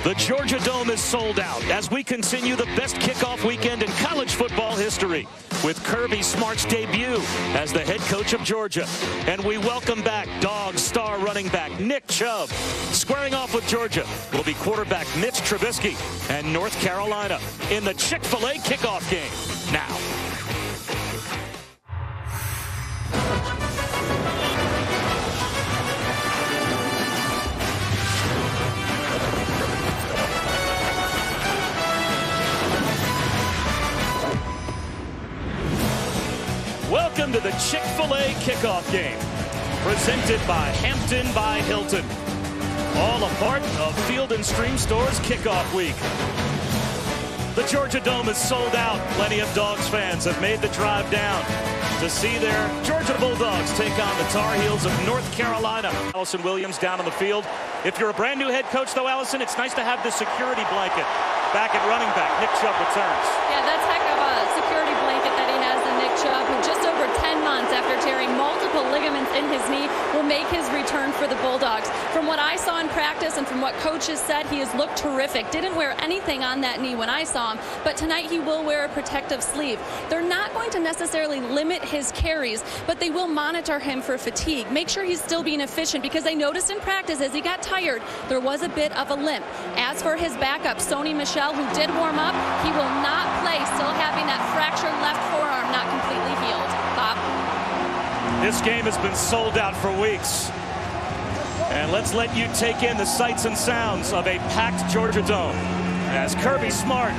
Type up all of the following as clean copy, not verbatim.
The Georgia Dome is sold out as we continue the best kickoff weekend in college football history with Kirby Smart's debut as the head coach of Georgia. And we welcome back Dog star running back Nick Chubb. Squaring off with Georgia will be quarterback Mitch Trubisky and North Carolina in the Chick-fil-A kickoff game. Now. Welcome to the Chick-fil-A kickoff game, presented by Hampton by Hilton. All a part of Field & Stream Store's kickoff week. The Georgia Dome is sold out. Plenty of Dogs fans have made the drive down to see their Georgia Bulldogs take on the Tar Heels of North Carolina. Allison Williams down on the field. If you're a brand new head coach, though, Allison, it's nice to have the security blanket back at running back. Nick Chubb returns. Yeah, that's heck of a security blanket that he has in Nick Chubb, who just over 10 months after tearing multiple ligaments in his knee will make his return for the Bulldogs. From what I saw in practice and from what coaches said, he has looked terrific. Didn't wear anything on that knee when I saw him, but tonight he will wear a protective sleeve. They're not going to necessarily limit his carries, but they will monitor him for fatigue. Make sure he's still being efficient, because I noticed in practice as he got tired, there was a bit of a limp. As for his backup, Sony Michel, who did warm up, he will not play, still having that fractured left forearm not completely healed. Bob? This game has been sold out for weeks. And let's let you take in the sights and sounds of a packed Georgia Dome as Kirby Smart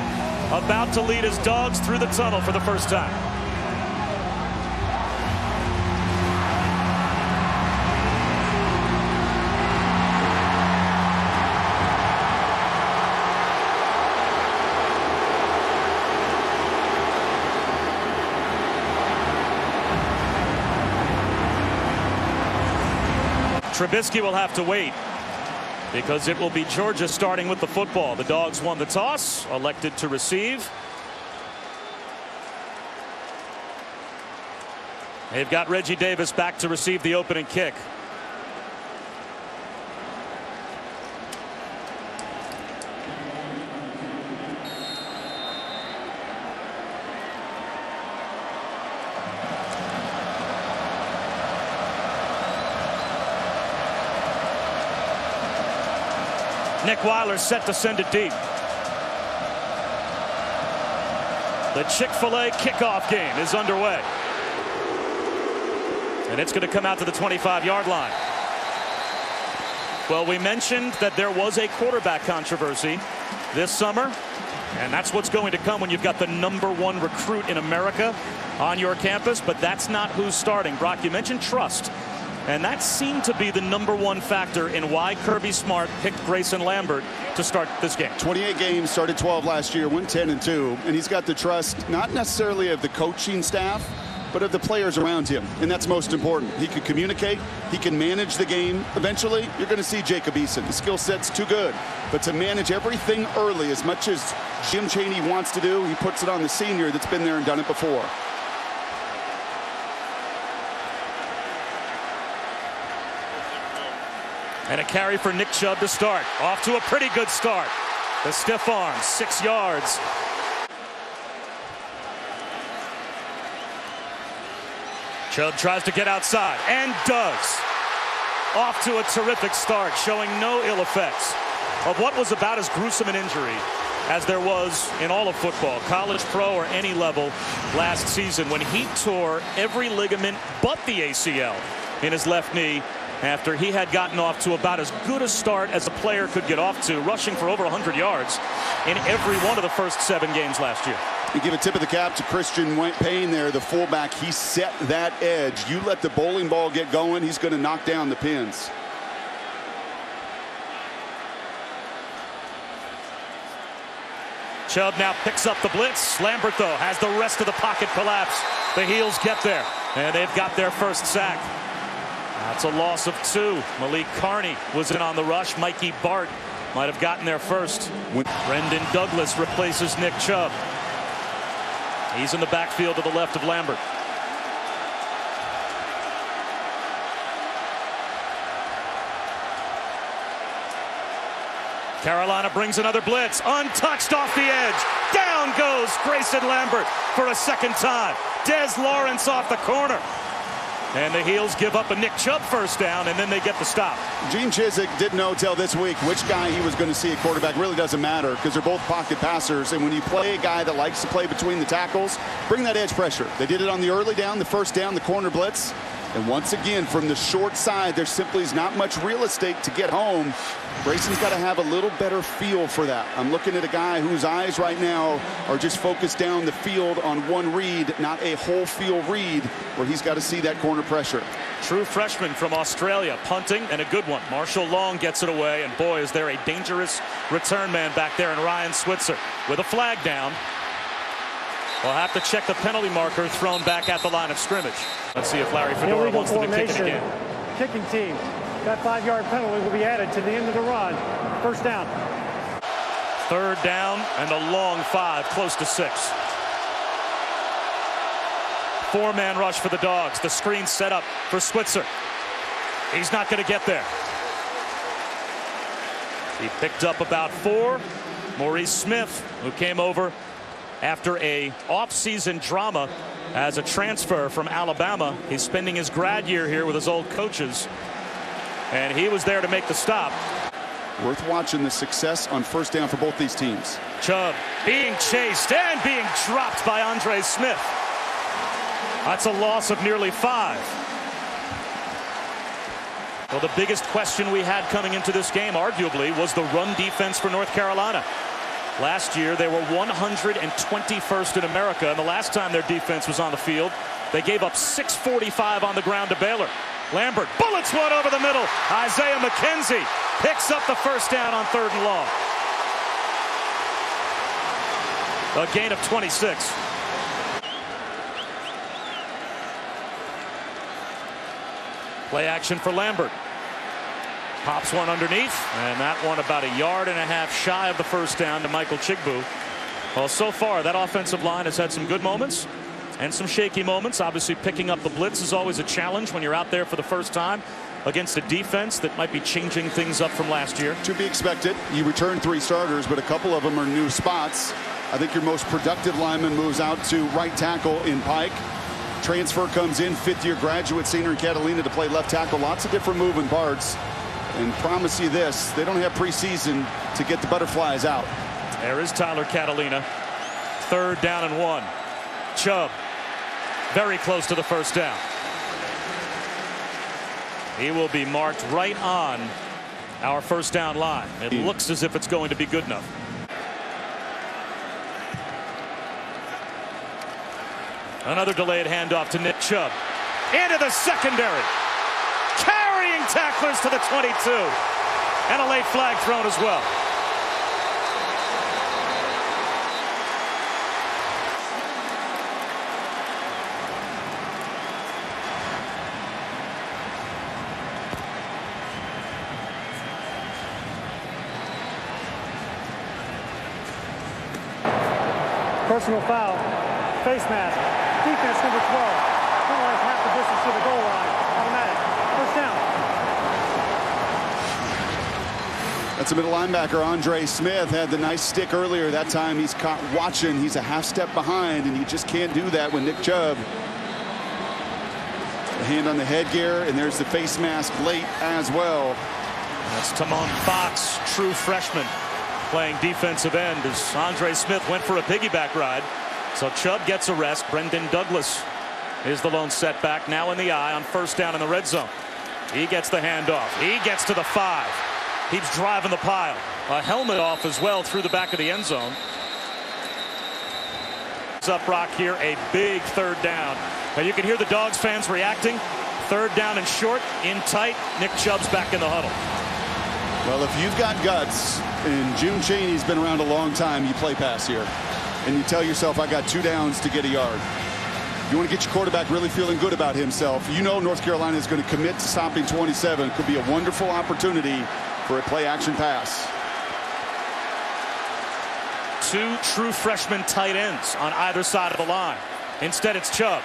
about to lead his Dogs through the tunnel for the first time. Trubisky will have to wait because it will be Georgia starting with the football. The Dogs won the toss, elected to receive. They've got Reggie Davis back to receive the opening kick. Nick Weiler set to send it deep. The Chick-fil-A kickoff game is underway. And it's going to come out to the 25-yard line. Well, we mentioned that there was a quarterback controversy this summer. And that's what's going to come when you've got the #1 recruit in America on your campus. But that's not who's starting. Brock, you mentioned trust. And that seemed to be the #1 factor in why Kirby Smart picked Grayson Lambert to start this game. 28 games, started 12 last year, went 10-2, and he's got the trust not necessarily of the coaching staff, but of the players around him, and that's most important. He can communicate, he can manage the game. Eventually, you're going to see Jacob Eason. The skill set's too good, but to manage everything early, as much as Jim Chaney wants to do, he puts it on the senior that's been there and done it before. And a carry for Nick Chubb to start. Off to a pretty good start. The stiff arm, 6 yards. Chubb tries to get outside and does. Off to a terrific start, showing no ill effects of what was about as gruesome an injury as there was in all of football, college, pro, or any level last season, when he tore every ligament but the ACL in his left knee, after he had gotten off to about as good a start as a player could get off to, rushing for over 100 yards in every one of the first 7 games last year. You give a tip of the cap to Christian Payne there, the fullback. He set that edge. You let the bowling ball get going, he's going to knock down the pins. Chubb now picks up the blitz. Lambert, though, has the rest of the pocket collapse. The Heels get there, and they've got their first sack. That's a loss of 2. Malik Carney was in on the rush. Mikey Bart might have gotten there first. Brendan Douglas replaces Nick Chubb. He's in the backfield to the left of Lambert. Carolina brings another blitz. Untouched off the edge. Down goes Grayson Lambert for a second time. Des Lawrence off the corner. And the Heels give up a Nick Chubb first down, and then they get the stop. Gene Chizik didn't know till this week which guy he was going to see at quarterback. Really doesn't matter because they're both pocket passers. And when you play a guy that likes to play between the tackles, bring that edge pressure. They did it on the early down, the first down, the corner blitz. And once again, from the short side, there simply is not much real estate to get home. Grayson's got to have a little better feel for that. I'm looking at a guy whose eyes right now are just focused down the field on one read, not a whole field read, where he's got to see that corner pressure. True freshman from Australia, punting, and a good one. Marshall Long gets it away, and boy, is there a dangerous return man back there in Ryan Switzer with a flag down. We'll have to check the penalty marker thrown back at the line of scrimmage. Let's see if Larry Fedora wants them to kick it again. Kicking team. That 5-yard penalty will be added to the end of the run. First down. Third down and a long 5, close to 6. 4-man rush for the Dogs. The screen set up for Switzer. He's not going to get there. He picked up about 4. Maurice Smith, who came over after a off-season drama as a transfer from Alabama. He's spending his grad year here with his old coaches, and he was there to make the stop. Worth watching the success on first down for both these teams. Chubb being chased and being dropped by Andre Smith. That's a loss of nearly 5. Well, the biggest question we had coming into this game, arguably, was the run defense for North Carolina. Last year, they were 121st in America, and the last time their defense was on the field, they gave up 645 on the ground to Baylor. Lambert bullets one over the middle. Isaiah McKenzie picks up the first down on 3rd and long. A gain of 26. Play action for Lambert. Pops one underneath, and that one about 1.5 yards shy of the first down to Michael Chigbu. Well, so far, that offensive line has had some good moments and some shaky moments. Obviously, picking up the blitz is always a challenge when you're out there for the first time against a defense that might be changing things up from last year. To be expected. You return 3 starters, but a couple of them are new spots. I think your most productive lineman moves out to right tackle in Pike. Transfer comes in, 5th-year graduate senior in Catalina to play left tackle. Lots of different moving parts. And promise you this, they don't have preseason to get the butterflies out. There is Tyler Catalina. 3rd down and 1. Chubb very close to the first down. He will be marked right on our first down line. It looks as if it's going to be good enough. Another delayed handoff to Nick Chubb. Into the secondary. Carrying tacklers to the 22. And a late flag thrown as well. Personal foul. Face mask. Defense number 12. Penalized half the distance to the goal line. Automatic. First down. That's a middle linebacker. Andre Smith had the nice stick earlier. That time he's caught watching. He's a half step behind, and you just can't do that with Nick Chubb. The hand on the headgear, and there's the face mask late as well. That's Tamon Fox, true freshman, playing defensive end as Andre Smith went for a piggyback ride. So Chubb gets a rest. Brendan Douglas is the lone setback, now in the eye on first down in the red zone. He gets the handoff. He gets to the 5. Keeps driving the pile. A helmet off as well through the back of the end zone. Up Rock here, a big 3rd down. Now you can hear the Dogs fans reacting. 3rd down and short, in tight. Nick Chubb's back in the huddle. Well, if you've got guts, and June Chaney's been around a long time, you play pass here. And you tell yourself, I got 2 downs to get a yard. You want to get your quarterback really feeling good about himself. You know North Carolina is going to commit to stopping 27. It could be a wonderful opportunity for a play-action pass. 2 true freshman tight ends on either side of the line. Instead, it's Chubb.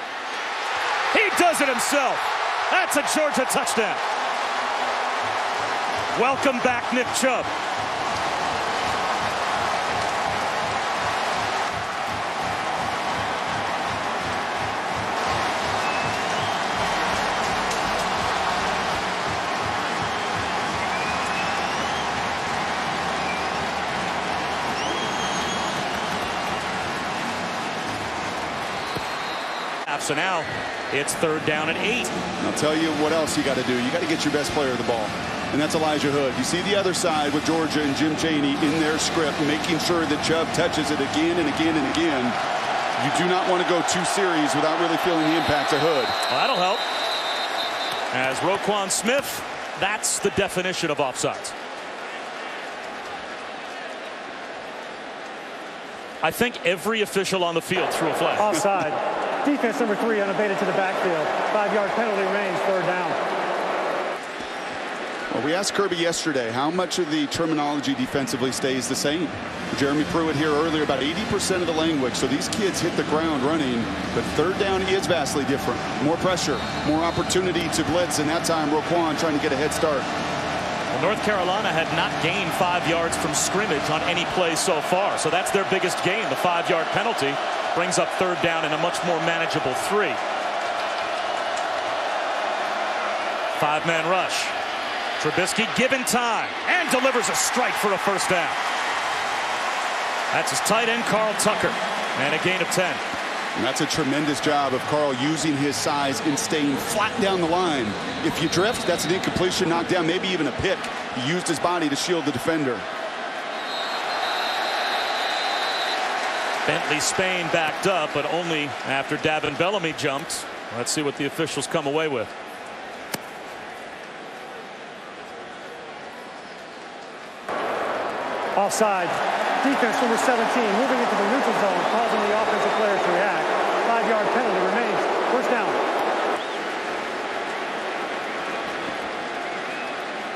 He does it himself. That's a Georgia touchdown. Welcome back, Nick Chubb. half. So now it's 3rd down and 8. I'll tell you what else you got to do. You got to get your best player the ball, and that's Elijah Hood. You see the other side with Georgia and Jim Chaney in their script, making sure that Chubb touches it again and again and again. You do not want to go 2 series without really feeling the impact of Hood. Well, that'll help. As Roquan Smith, that's the definition of offsides. I think every official on the field threw a flag. Offside. Defense number 3 unabated to the backfield. 5-yard penalty remains, 3rd down. Well, we asked Kirby yesterday how much of the terminology defensively stays the same. Jeremy Pruitt here earlier, about 80% of the language. So these kids hit the ground running, but 3rd down is vastly different. More pressure, more opportunity to blitz, and that time Roquan trying to get a head start. Well, North Carolina had not gained 5 yards from scrimmage on any play so far. So that's their biggest gain. The 5-yard penalty brings up 3rd down and a much more manageable 3. 5-man rush. Trubisky given time and delivers a strike for a 1st down. That's his tight end, Carl Tucker, and a gain of 10. And that's a tremendous job of Carl using his size and staying flat down the line. If you drift, that's an incompletion, knockdown, maybe even a pick. He used his body to shield the defender. Bentley Spain backed up, but only after Davin Bellamy jumped. Let's see what the officials come away with. Offside. Defense number 17 moving into the neutral zone, causing the offensive player to react. 5-yard penalty remains. 1st down.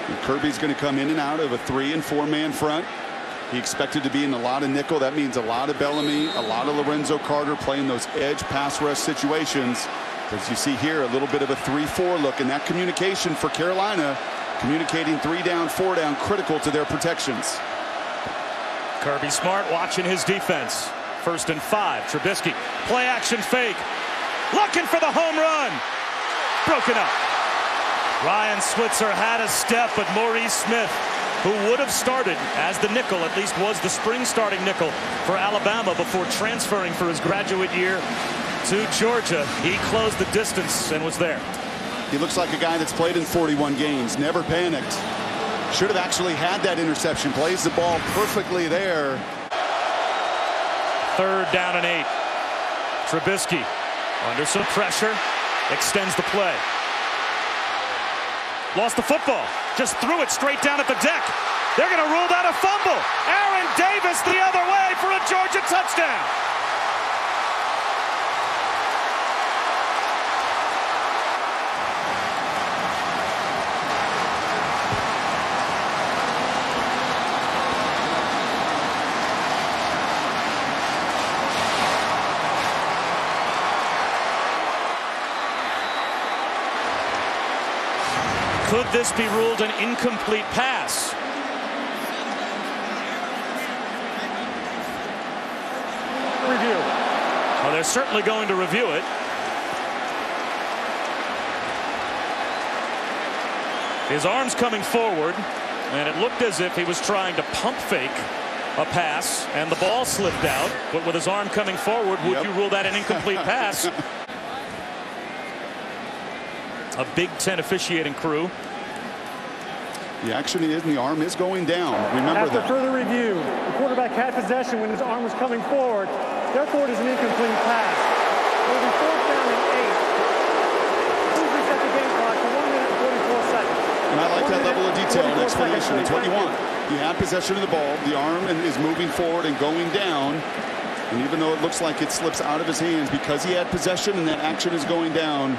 And Kirby's going to come in and out of a 3- and 4-man front. He expected to be in a lot of nickel. That means a lot of Bellamy, a lot of Lorenzo Carter playing those edge pass rush situations. As you see here, a little bit of a 3-4 look, and that communication for Carolina, communicating 3 down, 4 down, critical to their protections. Kirby Smart watching his defense. 1st and 5. Trubisky. Play action fake. Looking for the home run. Broken up. Ryan Switzer had a step, but Maurice Smith, who would have started as the nickel, at least was the spring starting nickel for Alabama before transferring for his graduate year to Georgia. He closed the distance and was there. He looks like a guy that's played in 41 games, never panicked. Should have actually had that interception. Plays the ball perfectly there. 3rd down and 8. Trubisky under some pressure, extends the play. Lost the football, just threw it straight down at the deck. They're going to rule that a fumble. Aaron Davis the other way for a Georgia touchdown. Could this be ruled an incomplete pass? Review. Well, they're certainly going to review it. His arm's coming forward, and it looked as if he was trying to pump fake a pass, and the ball slipped out. But with his arm coming forward, would you rule that an incomplete pass? A Big Ten officiating crew. The action is, and the arm is going down. Remember After that. further review, the quarterback had possession when his arm was coming forward. Therefore, it is an incomplete pass. It will be 4th down and 8. Please reset the game clock to 1 minute and 44 seconds. And I like that level of detail and 44 explanation. seconds. It's what you want. You have possession of the ball. The arm is moving forward and going down. And even though it looks like it slips out of his hands, because he had possession and that action is going down,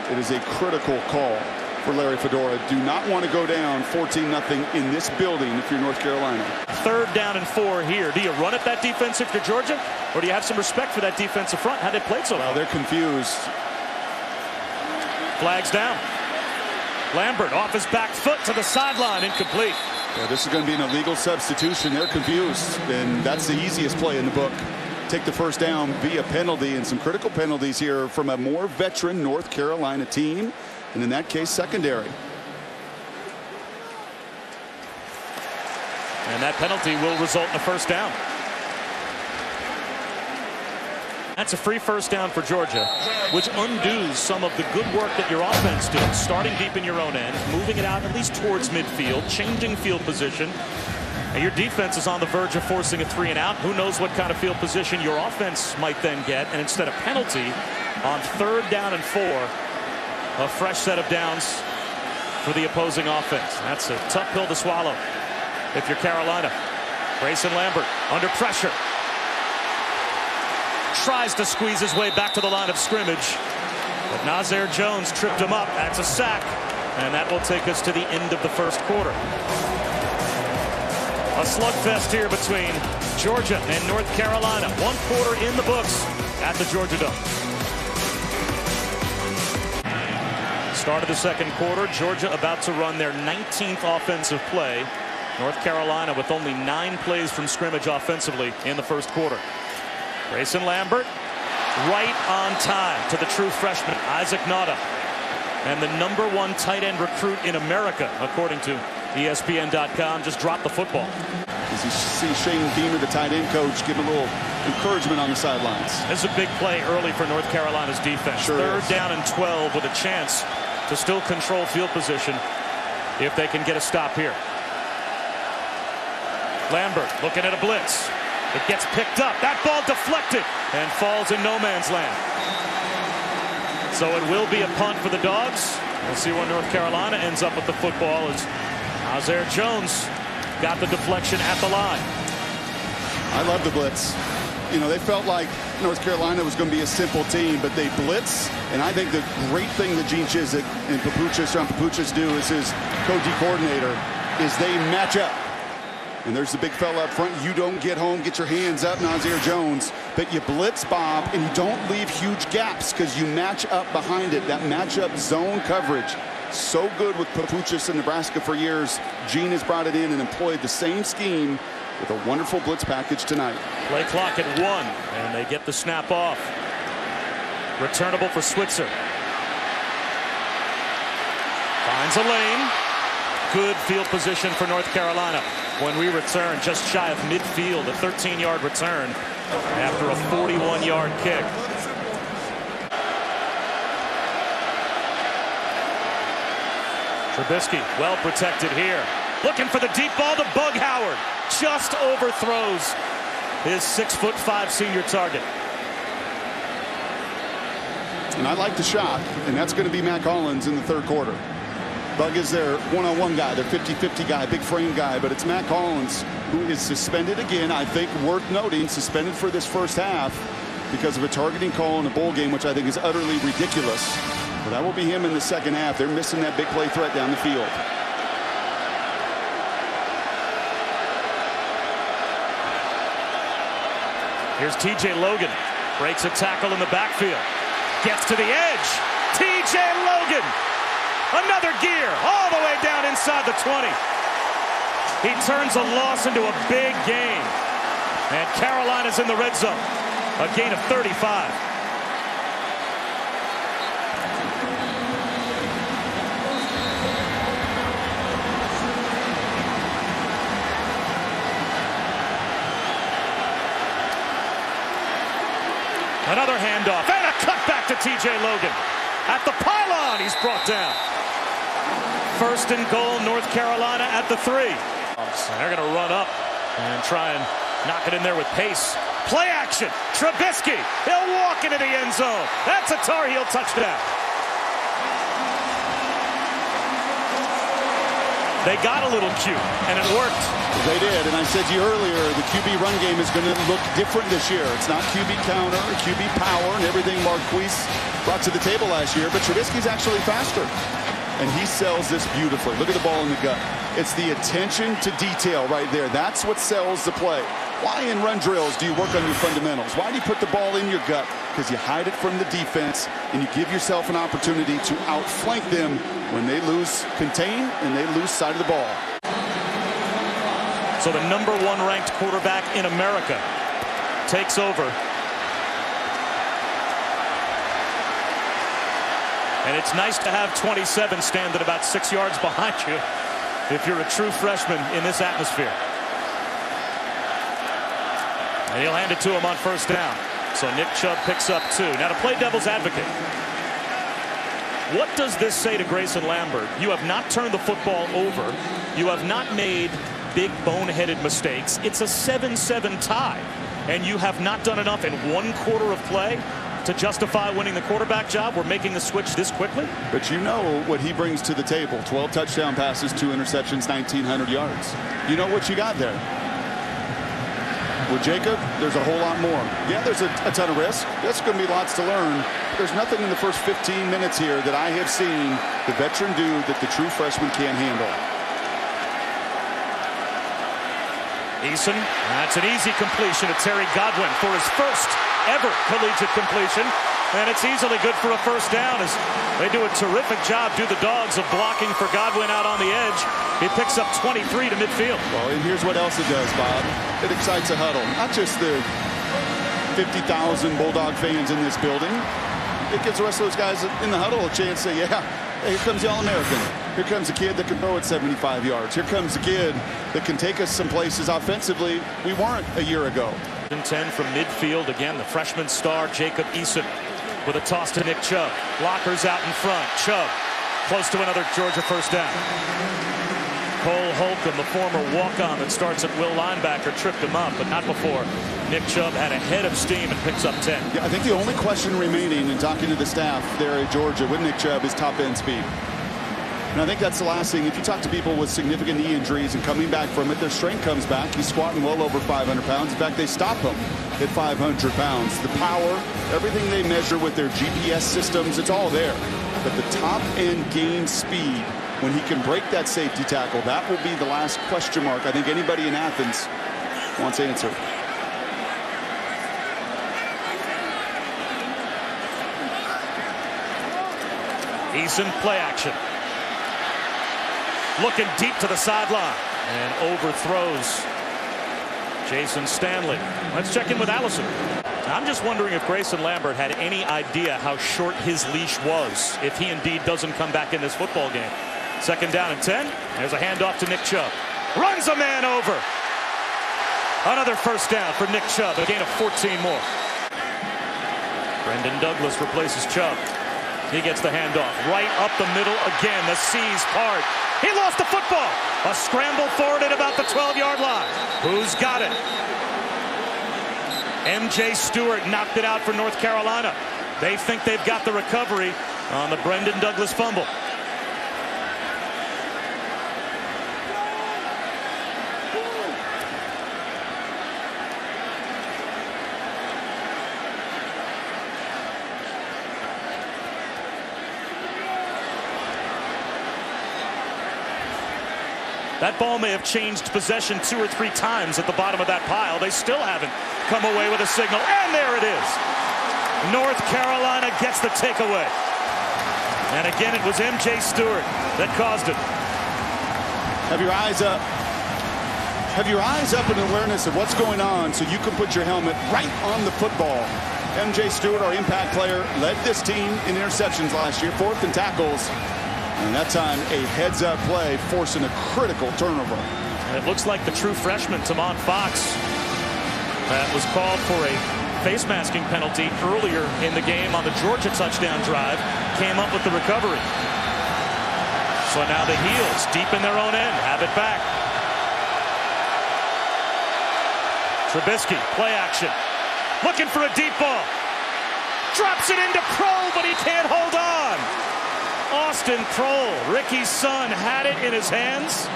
it is a critical call for Larry Fedora. Do not want to go down 14-0 in this building if you're North Carolina. 3rd down and 4 here. Do you run at that defense if you're Georgia? Or do you have some respect for that defensive front? How they played so well? Well, they're confused. Flags down. Lambert off his back foot to the sideline. Incomplete. Yeah, this is going to be an illegal substitution. They're confused. And that's the easiest play in the book. Take the 1st down via penalty, and some critical penalties here from a more veteran North Carolina team. And in that case, secondary. And that penalty will result in a 1st down. That's a free first down for Georgia, which undoes some of the good work that your offense did, starting deep in your own end, moving it out at least towards midfield, changing field position. And your defense is on the verge of forcing a 3 and out. Who knows what kind of field position your offense might then get. And instead of penalty on 3rd down and 4, a fresh set of downs for the opposing offense. That's a tough pill to swallow if you're Carolina. Grayson Lambert under pressure. Tries to squeeze his way back to the line of scrimmage. But Nazir Jones tripped him up. That's a sack. And that will take us to the end of the first quarter. A slugfest here between Georgia and North Carolina. 1 quarter in the books at the Georgia Dome. Start of the second quarter. Georgia about to run their 19th offensive play. North Carolina with only 9 plays from scrimmage offensively in the first quarter. Grayson Lambert right on time to the true freshman Isaac Nauta, and the #1 tight end recruit in America according to ESPN.com just dropped the football. As you see Shane Beamer, the tight end coach, give a little encouragement on the sidelines. This is a big play early for North Carolina's defense. Sure 3rd is. down and 12 with a chance to still control field position if they can get a stop here. Lambert looking at a blitz. It gets picked up. That ball deflected and falls in no man's land. So it will be a punt for the Dogs. We'll see where North Carolina ends up with the football as Nazir Jones got the deflection at the line. I love the blitz. You know, they felt like North Carolina was going to be a simple team, but they blitz. And I think the great thing that Gene Chizik and John Papuchis do as his co-D coordinator is they match up. And there's the big fella up front. You don't get home, get your hands up, Nazir Jones. But you blitz, Bob, and you don't leave huge gaps because you match up behind it. That matchup zone coverage. So good with Papuchis in Nebraska for years. Gene has brought it in and employed the same scheme with a wonderful blitz package tonight. Play clock at 1, and they get the snap off. Returnable for Switzer. Finds a lane. Good field position for North Carolina. When we return, just shy of midfield, a 13-yard return after a 41-yard kick. Trubisky well protected here. Looking for the deep ball to Bug Howard. Just overthrows his 6'5" senior target. And I like the shot, and that's going to be Matt Collins in the 3rd quarter. Bug is their one-on-one guy, their 50-50 guy, big frame guy, but it's Matt Collins who is suspended again. I think worth noting, suspended for this first half because of a targeting call in a bowl game, which I think is utterly ridiculous. But that will be him in the second half. They're missing that big play threat down the field. Here's TJ Logan. Breaks a tackle in the backfield. Gets to the edge. TJ Logan. Another gear all the way down inside the 20. He turns a loss into a big gain. And Carolina's in the red zone. A gain of 35. Another handoff and a cutback to TJ Logan. At the pylon, he's brought down. 1st and goal, North Carolina at the 3. They're going to run up and try and knock it in there with pace. Play action. Trubisky. He'll walk into the end zone. That's a Tar Heel touchdown. They got a little cute, and it worked. They did, and I said to you earlier, the QB run game is going to look different this year. It's not QB counter, QB power, and everything Marquise brought to the table last year, but Trubisky's actually faster. And he sells this beautifully. Look at the ball in the gut. It's the attention to detail right there. That's what sells the play. Why in run drills do you work on your fundamentals? Why do you put the ball in your gut? Because you hide it from the defense and you give yourself an opportunity to outflank them when they lose contain and they lose sight of the ball. So the #1 ranked quarterback in America takes over. And it's nice to have 27 stand at about 6 yards behind you if you're a true freshman in this atmosphere. And he'll hand it to him on 1st down. So Nick Chubb picks up 2. Now to play devil's advocate. What does this say to Grayson Lambert? You have not turned the football over. You have not made big boneheaded mistakes. It's a 7-7 tie. And you have not done enough in 1 quarter of play to justify winning the quarterback job. We're making the switch this quickly. But you know what he brings to the table. 12 touchdown passes, 2 interceptions, 1,900 yards. You know what you got there. With Jacob, there's a whole lot more. Yeah, there's a ton of risk. There's going to be lots to learn. There's nothing in the first 15 minutes here that I have seen the veteran do that the true freshman can't handle. Eason, that's an easy completion to Terry Godwin for his first ever collegiate completion. And it's easily good for a first down as they do a terrific job, do the Dogs, of blocking for Godwin out on the edge. He picks up 23 to midfield. Well, and here's what else it does, Bob. It excites a huddle. Not just the 50,000 Bulldog fans in this building. It gives the rest of those guys in the huddle a chance to say, yeah, here comes the All-American. Here comes a kid that can throw it 75 yards. Here comes a kid that can take us some places offensively we weren't a year ago. 10 from midfield. Again, the freshman star, Jacob Eason, with a toss to Nick Chubb. Blockers out in front. Chubb close to another Georgia first down. Cole Holcomb, the former walk-on that starts at will linebacker, tripped him up, but not before Nick Chubb had a head of steam and picks up 10. Yeah, I think the only question remaining in talking to the staff there at Georgia with Nick Chubb is top-end speed. And I think that's the last thing. If you talk to people with significant knee injuries and coming back from it, their strength comes back. He's squatting well over 500 pounds. In fact, they stop him at 500 pounds. The power, everything they measure with their GPS systems, it's all there. But the top-end game speed, when he can break that safety tackle, that will be the last question mark I think anybody in Athens wants answered. Eason, play action. Looking deep to the sideline and overthrows Jason Stanley. Let's check in with Allison. I'm just wondering if Grayson Lambert had any idea how short his leash was if he indeed doesn't come back in this football game. Second down and 10. There's a handoff to Nick Chubb. Runs a man over. Another first down for Nick Chubb. A gain of 14 more. Brendan Douglas replaces Chubb. He gets the handoff right up the middle again. The C's part. He lost the football. A scramble forward at about the 12-yard line. Who's got it? MJ Stewart knocked it out for North Carolina. They think they've got the recovery on the Brendan Douglas fumble. That ball may have changed possession 2 or 3 times at the bottom of that pile. They still haven't come away with a signal. And there it is. North Carolina gets the takeaway. And again, it was MJ Stewart that caused it. Have your eyes up. Have your eyes up in awareness of what's going on so you can put your helmet right on the football. MJ Stewart, our impact player, led this team in interceptions last year, 4th in tackles. And that time, a heads-up play forcing a critical turnover. And it looks like the true freshman, Tamon Fox, that was called for a face masking penalty earlier in the game on the Georgia touchdown drive, came up with the recovery. So now the Heels, deep in their own end, have it back. Trubisky, play action. Looking for a deep ball. Drops it into Kroll, but he can't hold on. Austin Kroll, Ricky's son, had it in his hands.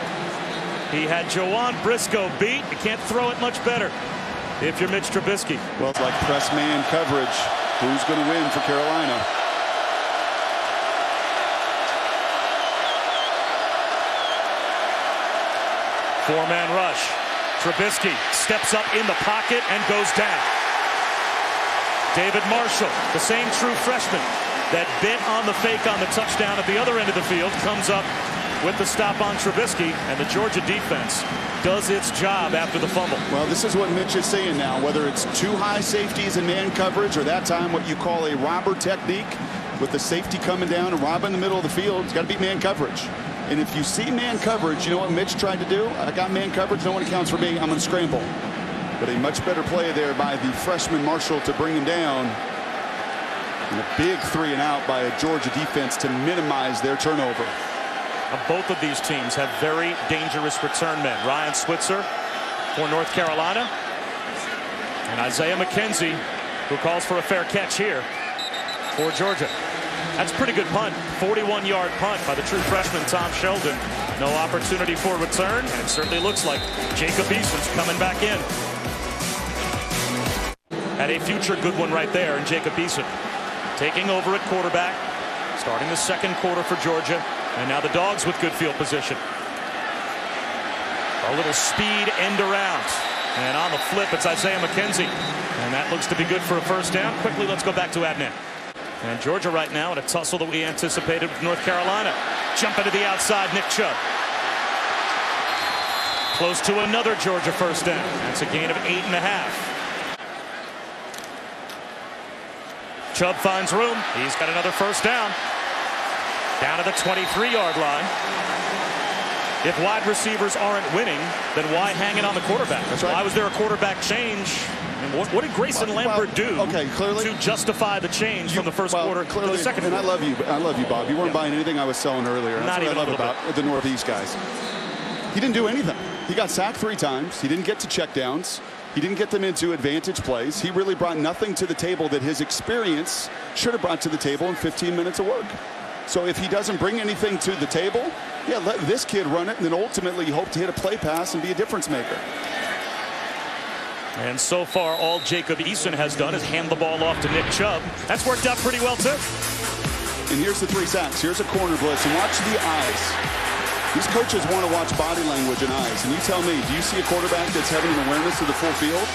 He had Jawan Briscoe beat. You can't throw it much better if you're Mitch Trubisky. Well, it's like press man coverage. Who's going to win for Carolina? Four-man rush. Trubisky steps up in the pocket and goes down. David Marshall, the same true freshman that bit on the fake on the touchdown at the other end of the field, comes up with the stop on Trubisky, and the Georgia defense does its job after the fumble. Well, this is what Mitch is saying now, whether it's 2 high safeties in man coverage or that time what you call a robber technique with the safety coming down and robbing the middle of the field, it's got to be man coverage. And if you see man coverage, you know what Mitch tried to do? I got man coverage, no one accounts for me, I'm going to scramble. But a much better play there by the freshman Marshall to bring him down. And a big 3 and out by a Georgia defense to minimize their turnover. Both of these teams have very dangerous return men. Ryan Switzer for North Carolina, and Isaiah McKenzie, who calls for a fair catch here for Georgia. That's a pretty good punt. 41-yard punt by the true freshman Tom Sheldon. No opportunity for return, and it certainly looks like Jacob Eason's coming back in. Had a future good one right there, and Jacob Eason taking over at quarterback, starting the second quarter for Georgia, and now the Dogs with good field position. A little speed end around, and on the flip, it's Isaiah McKenzie, and that looks to be good for a first down. Quickly, let's go back to Adnan. And Georgia right now in a tussle that we anticipated with North Carolina. Jumping to the outside, Nick Chubb. Close to another Georgia first down. That's a gain of 8.5. Chubb finds room. He's got another first down. Down to the 23-yard line. If wide receivers aren't winning, then why hang it on the quarterback? That's right. Why was there a quarterback change? And what did Grayson Lambert do to justify the change from the first quarter to the second quarter? And I love you, Bob. You weren't buying anything I was selling earlier. That's what I love about the Northeast guys. He didn't do anything. He got sacked 3 times. He didn't get to checkdowns. He didn't get them into advantage plays. He really brought nothing to the table that his experience should have brought to the table in 15 minutes of work. So if he doesn't bring anything to the table, yeah, let this kid run it, and then ultimately you hope to hit a play pass and be a difference maker. And so far, all Jacob Eason has done is hand the ball off to Nick Chubb. That's worked out pretty well, too. And here's the 3 sacks. Here's a corner blitz, and watch the eyes. These coaches want to watch body language and eyes. And you tell me, do you see a quarterback that's having an awareness of the full field?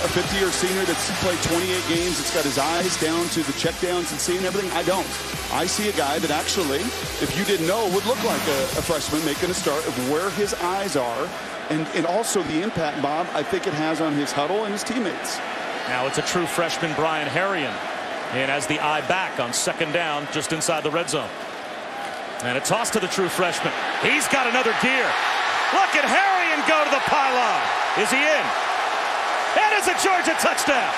A 50-year senior that's played 28 games, that's got his eyes down to the checkdowns and seeing everything? I don't. I see a guy that actually, if you didn't know, would look like a freshman making a start of where his eyes are. And also the impact, Bob, I think it has on his huddle and his teammates. Now it's a true freshman, Brian Harrion, and as the eye back on second down just inside the red zone. And a toss to the true freshman. He's got another gear. Look at Harrion go to the pylon. Is he in? It is a Georgia touchdown.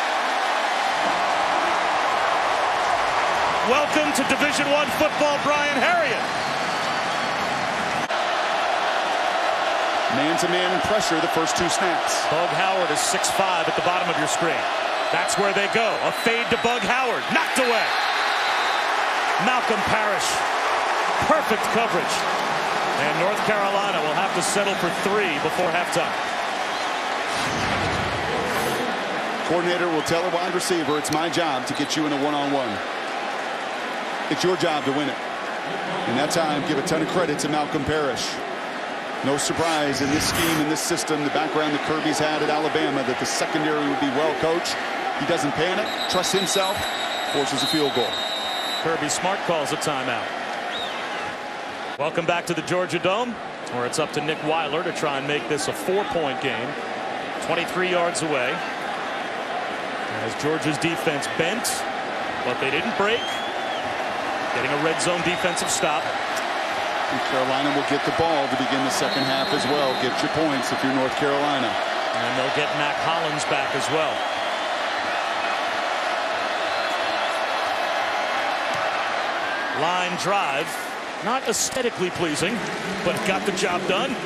Welcome to Division I football, Brian Harrion. Man-to-man and pressure the first 2 snaps. Bug Howard is 6'5" at the bottom of your screen. That's where they go. A fade to Bug Howard. Knocked away. Malcolm Parrish. Perfect coverage. And North Carolina will have to settle for 3 before halftime. Coordinator will tell a wide receiver, it's my job to get you in a one-on-one. It's your job to win it. And that time, give a ton of credit to Malcolm Parrish. No surprise in this scheme, in this system, the background that Kirby's had at Alabama, that the secondary would be well coached. He doesn't panic, trusts himself, forces a field goal. Kirby Smart calls a timeout. Welcome back to the Georgia Dome, where it's up to Nick Weiler to try and make this a 4-point game. 23 yards away. As Georgia's defense bent, but they didn't break. Getting a red zone defensive stop. And Carolina will get the ball to begin the second half as well. Get your points if you're North Carolina. And they'll get Mack Hollins back as well. Line drive. Not aesthetically pleasing, but got the job done.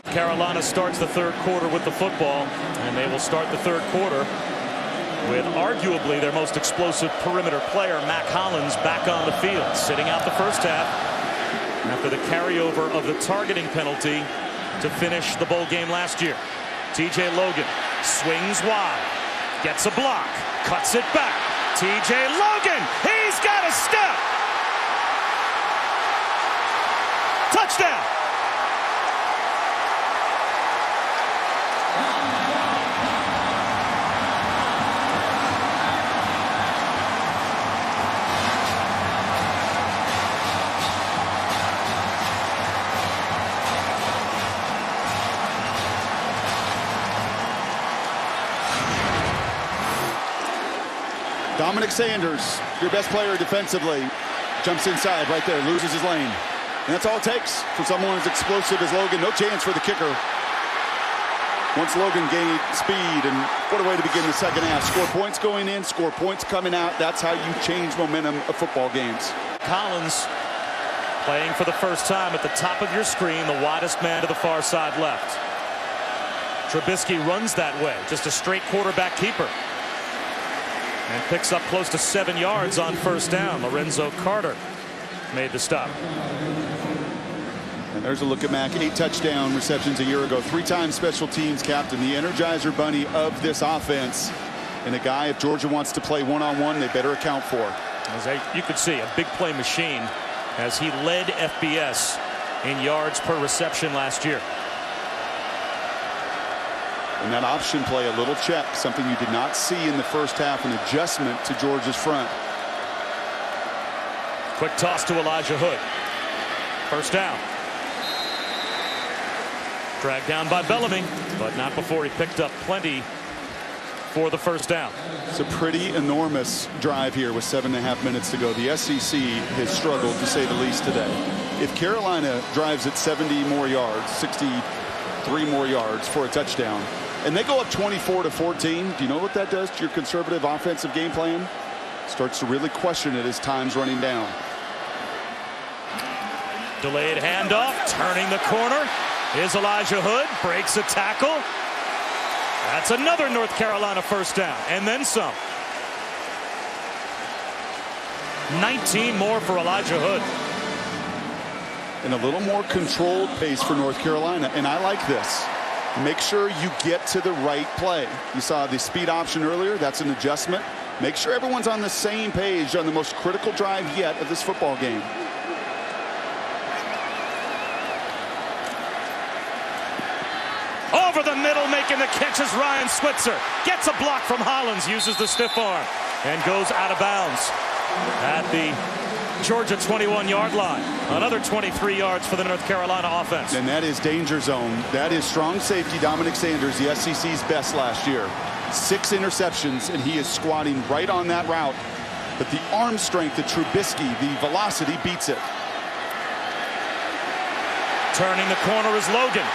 Carolina starts the third quarter with the football, and they will start the third quarter with arguably their most explosive perimeter player, Mack Hollins, back on the field, sitting out the first half after the carryover of the targeting penalty to finish the bowl game last year. TJ Logan swings wide, gets a block, cuts it back. TJ Logan, he's got a step. Touchdown! Dominic Sanders, your best player defensively, jumps inside right there, loses his lane. And that's all it takes for someone as explosive as Logan. No chance for the kicker. once Logan gained speed, and what a way to begin the second half. Score points going in, score points coming out. That's how you change momentum of football games. Collins playing for the first time at the top of your screen, the widest man to the far side left. Trubisky runs that way, just a straight quarterback keeper. And picks up close to 7 yards on first down. Lorenzo Carter made the stop. And there's a look at Mack. 8 touchdown receptions a year ago. 3-time special teams captain, the Energizer Bunny of this offense. And a guy, if Georgia wants to play one-on-one, they better account for. As you could see, a big play machine as he led FBS in yards per reception last year. And that option play, a little check, something you did not see in the first half, an adjustment to Georgia's front. Quick toss to Elijah Hood. First down. Dragged down by Bellamy, but not before he picked up plenty for the first down. It's a pretty enormous drive here with 7.5 minutes to go. The SEC has struggled, to say the least, today. If Carolina drives at 70 more yards, 63 more yards for a touchdown, and they go up 24-14, do you know what that does to your conservative offensive game plan? Starts to really question it as time's running down. Delayed handoff, turning the corner is Elijah Hood, breaks a tackle. That's another North Carolina first down, and then some. 19 more for Elijah Hood. And a little more controlled pace for North Carolina, and I like this. Make sure you get to the right play. You saw the speed option earlier. That's an adjustment. Make sure everyone's on the same page on the most critical drive yet of this football game. Over the middle, making the catch is Ryan Switzer. Gets a block from Hollins, uses the stiff arm, and goes out of bounds at the Georgia 21-yard line. Another 23 yards for the North Carolina offense. And that is danger zone. That is strong safety Dominic Sanders, the SEC's best last year. 6 interceptions, and he is squatting right on that route. But the arm strength of Trubisky, the velocity, beats it. Turning the corner is Logan.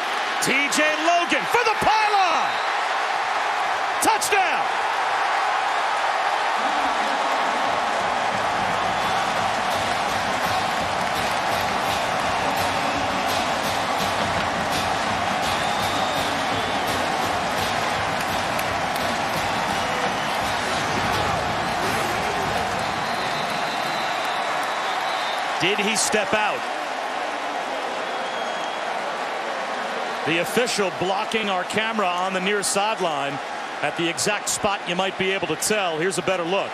TJ Logan for the pylon. Touchdown. Did he step out? The official blocking our camera on the near sideline at the exact spot you might be able to tell. Here's a better look.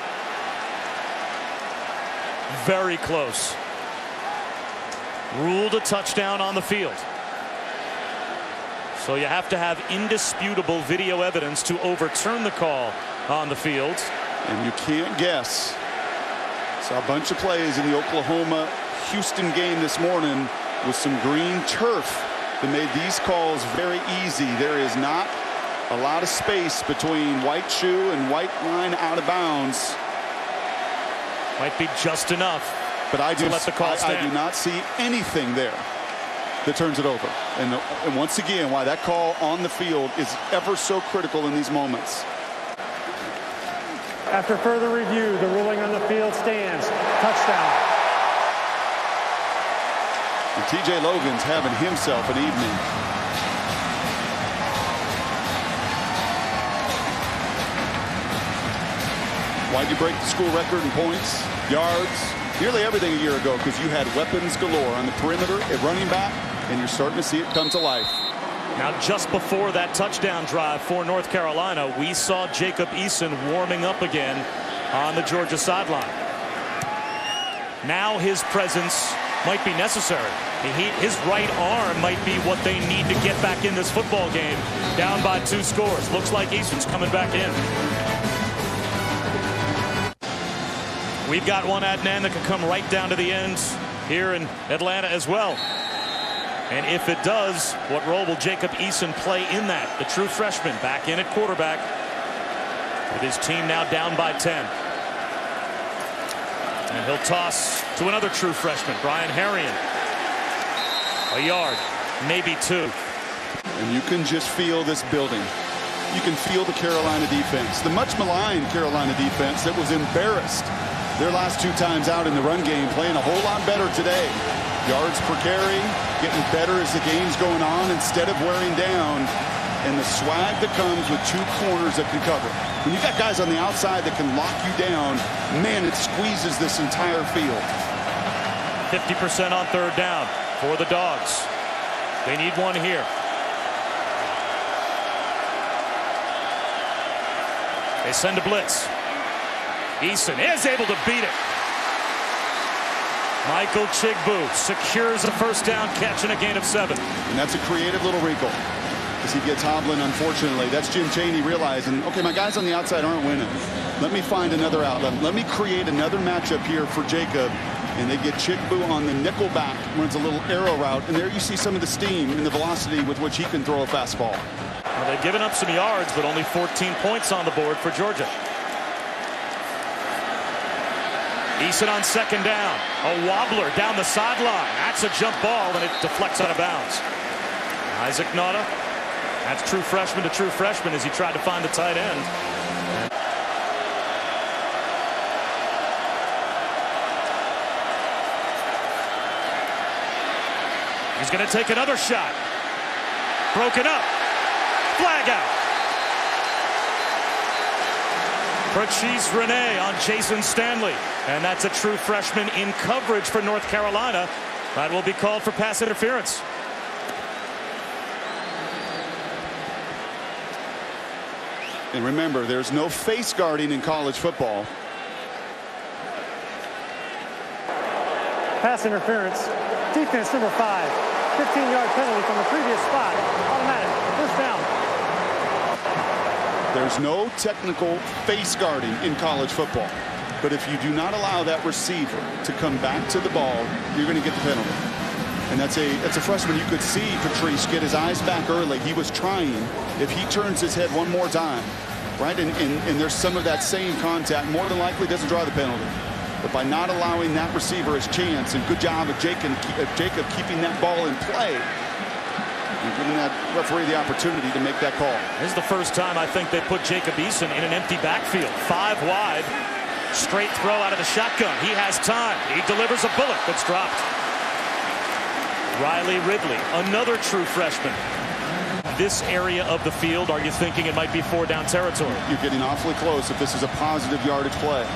Very close. Ruled a touchdown on the field. So you have to have indisputable video evidence to overturn the call on the field. And you can't guess. Saw a bunch of plays in the Oklahoma-Houston game this morning with some green turf that made these calls very easy. There is not a lot of space between white shoe and white line out of bounds. Might be just enough, but I do not see anything there that turns it over. And once again, why that call on the field is ever so critical in these moments. After further review, the ruling on the field stands. Touchdown. And TJ Logan's having himself an evening. Why'd you break the school record in points, yards, nearly everything a year ago? Because you had weapons galore on the perimeter at running back, and you're starting to see it come to life. Now, just before that touchdown drive for North Carolina, we saw Jacob Eason warming up again on the Georgia sideline. Now his presence might be necessary. His right arm might be what they need to get back in this football game, down by 2 scores. Looks like Eason's coming back in. We've got one at an end that can come right down to the end here in Atlanta as well. And if it does, what role will Jacob Eason play in that? The true freshman back in at quarterback with his team now down by 10. And he'll toss to another true freshman, Brian Herrien. A yard, maybe 2. And you can just feel this building. You can feel the Carolina defense, the much maligned Carolina defense that was embarrassed their last 2 times out in the run game, playing a whole lot better today. Yards per carry, getting better as the game's going on instead of wearing down. And the swag that comes with 2 corners that can cover. When you got guys on the outside that can lock you down, man, it squeezes this entire field. 50% on 3rd down for the Dogs. They need one here. They send a blitz. Eason is able to beat it. Michael Chigbu secures a 1st down catch and a gain of 7. And that's a creative little wrinkle as he gets hobbling, unfortunately. That's Jim Chaney realizing, okay, my guys on the outside aren't winning. Let me find another outlet. Let me create another matchup here for Jacob. And they get Chigbu on the nickel back, runs a little arrow route. And there you see some of the steam and the velocity with which he can throw a fastball. Well, they've given up some yards, but only 14 points on the board for Georgia. Eason on 2nd down. A wobbler down the sideline. That's a jump ball, and it deflects out of bounds. Isaac Nauta. That's true freshman to true freshman as he tried to find the tight end. He's going to take another shot. Broken up. Flag out. Patrice Rene on Jason Stanley. And that's a true freshman in coverage for North Carolina. That will be called for pass interference. And remember, there's no face guarding in college football. Pass interference. Defense number 5. 15-yard penalty from the previous spot. Automatic. 1st down. There's no technical face guarding in college football. But if you do not allow that receiver to come back to the ball, you're going to get the penalty. And that's a freshman. You could see Patrice get his eyes back early. He was trying. If he turns his head one more time, right, and there's some of that same contact, more than likely doesn't draw the penalty. But by not allowing that receiver his chance, and good job of Jacob keeping that ball in play, and giving that referee the opportunity to make that call. This is the first time I think they put Jacob Eason in an empty backfield. 5 wide. Straight throw out of the shotgun. He has time. He delivers a bullet that's dropped. Riley Ridley, another true freshman. This area of the field, are you thinking it might be 4-down territory? You're getting awfully close if this is a positive yardage play.